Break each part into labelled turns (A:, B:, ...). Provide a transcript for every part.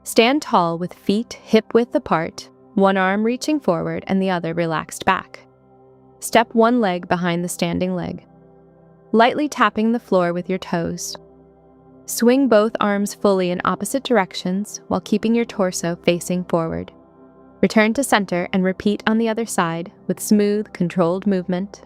A: Stand tall with feet hip-width apart, one arm reaching forward and the other relaxed back. Step one leg behind the standing leg, lightly tapping the floor with your toes. Swing both arms fully in opposite directions while keeping your torso facing forward. Return to center and repeat on the other side with smooth, controlled movement.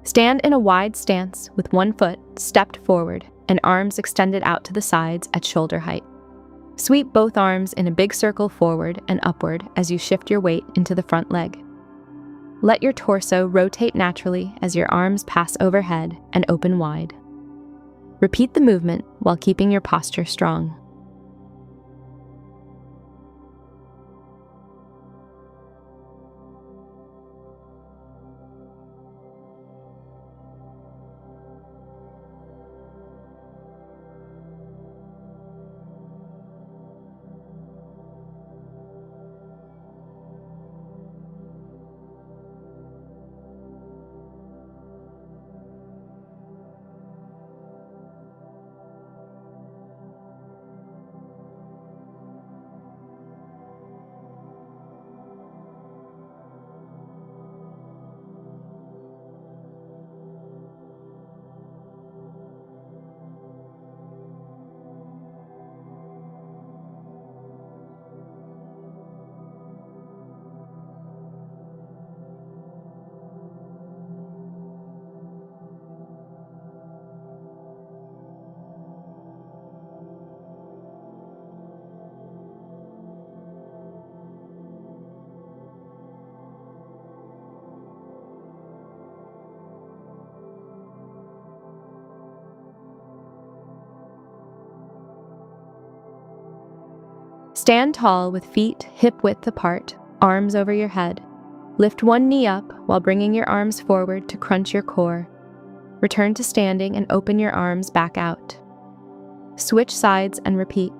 A: Stand in a wide stance with one foot stepped forward and arms extended out to the sides at shoulder height. Sweep both arms in a big circle forward and upward as you shift your weight into the front leg. Let your torso rotate naturally as your arms pass overhead and open wide. Repeat the movement while keeping your posture strong. Stand tall with feet hip-width apart, arms over your head. Lift one knee up while bringing your arms forward to crunch your core. Return to standing and open your arms back out. Switch sides and repeat.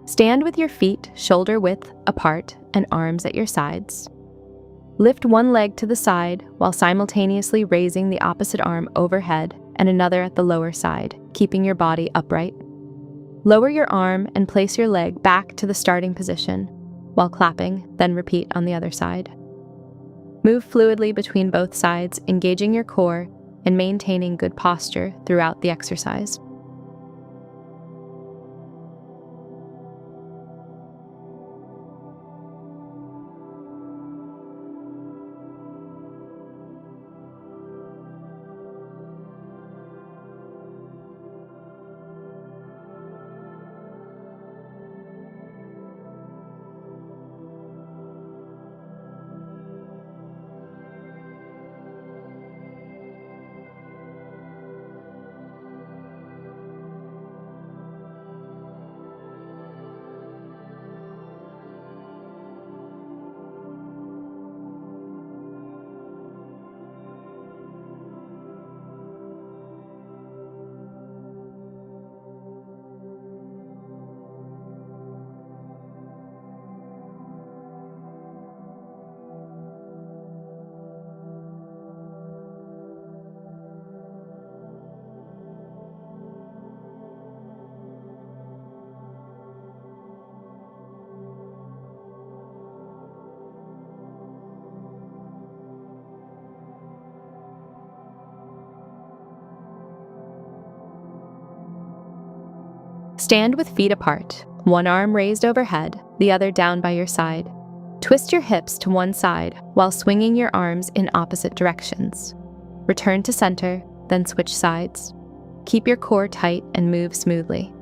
A: Stand with your feet shoulder-width apart and arms at your sides. Lift one leg to the side while simultaneously raising the opposite arm overhead and another at the lower side, keeping your body upright. Lower your arm and place your leg back to the starting position while clapping, then repeat on the other side. Move fluidly between both sides, engaging your core and maintaining good posture throughout the exercise. Stand with feet apart, one arm raised overhead, the other down by your side. Twist your hips to one side while swinging your arms in opposite directions. Return to center, then switch sides. Keep your core tight and move smoothly.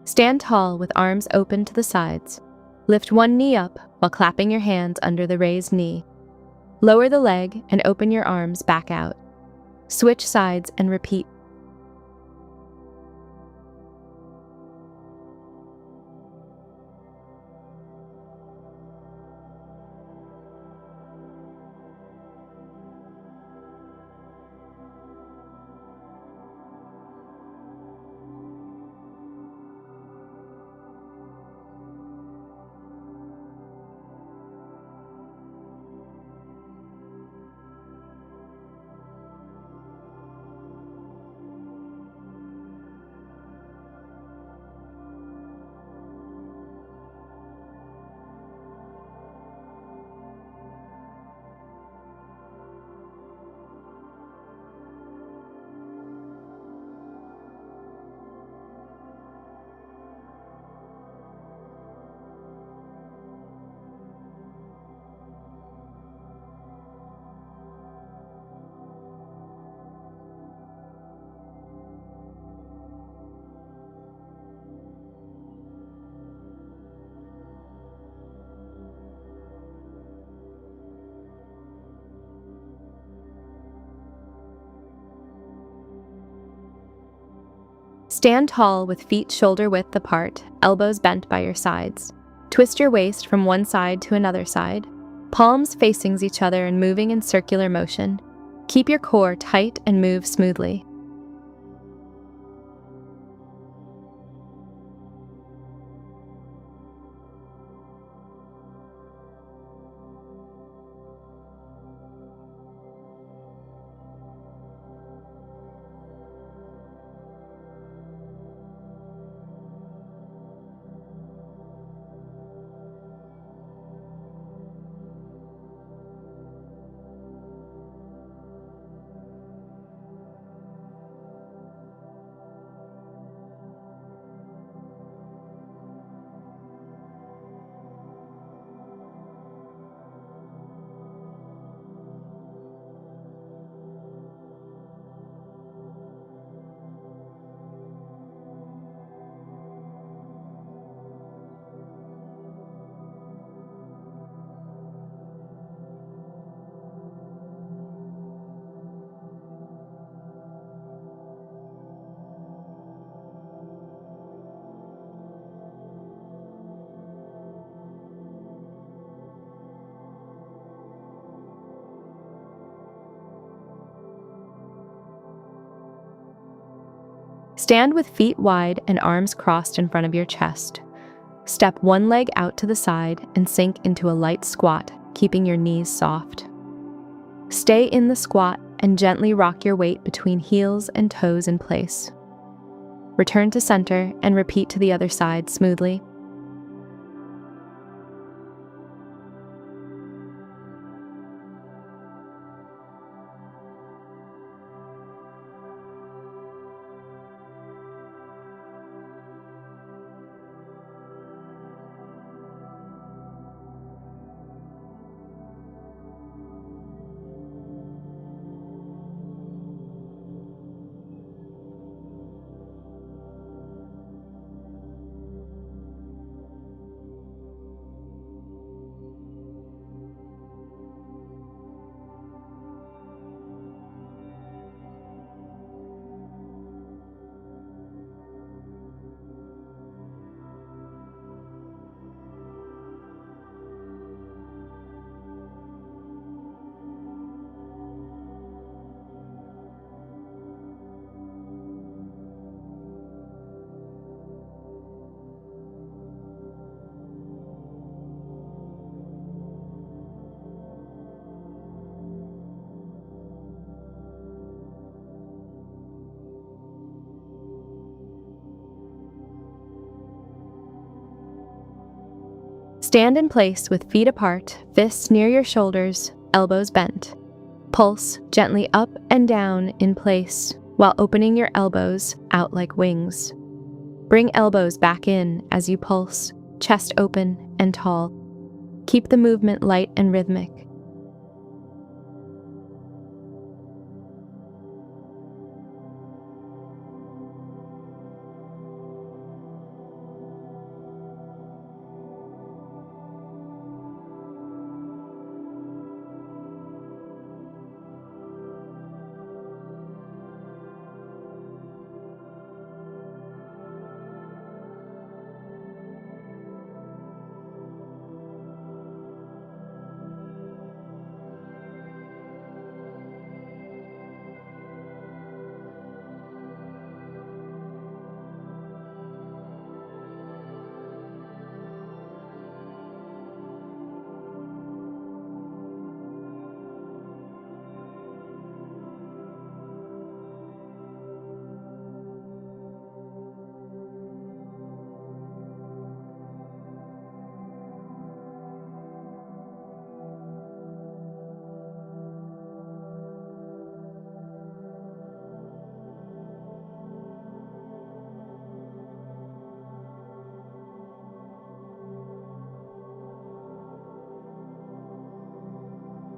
A: Stand tall with arms open to the sides. Lift one knee up while clapping your hands under the raised knee. Lower the leg and open your arms back out. Switch sides and repeat. Stand tall with feet shoulder width apart, elbows bent by your sides. Twist your waist from one side to another side, palms facing each other and moving in circular motion. Keep your core tight and move smoothly. Stand with feet wide and arms crossed in front of your chest. Step one leg out to the side and sink into a light squat, keeping your knees soft. Stay in the squat and gently rock your weight between heels and toes in place. Return to center and repeat to the other side smoothly. Stand in place with feet apart, fists near your shoulders, elbows bent. Pulse gently up and down in place while opening your elbows out like wings. Bring elbows back in as you pulse, chest open and tall. Keep the movement light and rhythmic.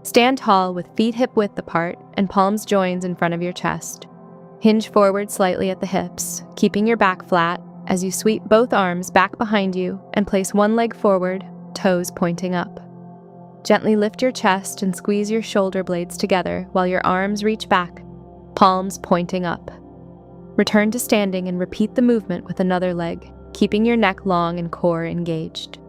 A: Stand tall with feet hip-width apart and palms joined in front of your chest. Hinge forward slightly at the hips, keeping your back flat as you sweep both arms back behind you and place one leg forward, toes pointing up. Gently lift your chest and squeeze your shoulder blades together while your arms reach back, palms pointing up. Return to standing and repeat the movement with another leg, keeping your neck long and core engaged.